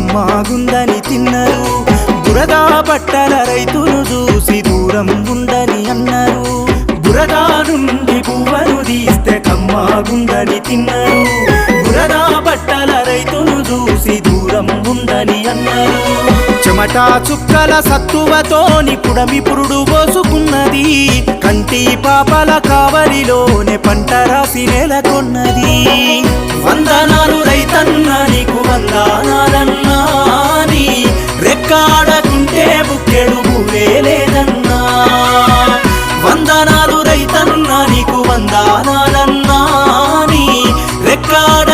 కమ్మాగుందని తిన్నరు బురదా బట్టల రైతును చూసి దూరం ఉందని అన్నారు బురదా నుండి పువ్వను తీస్తే కమ్మాగుందని తిన్నరు బురదా బట్టల రైతును చూసి దూరం ఉందని అన్నారు చెమటా చుక్కల సత్తువతోని పుడమి పురుడు పోసుకున్నది కంటి పాపల కావలిలోనే పంట రాసి నెలకొన్నది వందనాలు రైతన్న నీకు వందనాలన్నా నీ రెక్కాడకుంటే బుక్కెడు భూవే లేదన్నా వందనాలు రైతన్న నీకు వందనాలన్నా నీ రెక్కాడ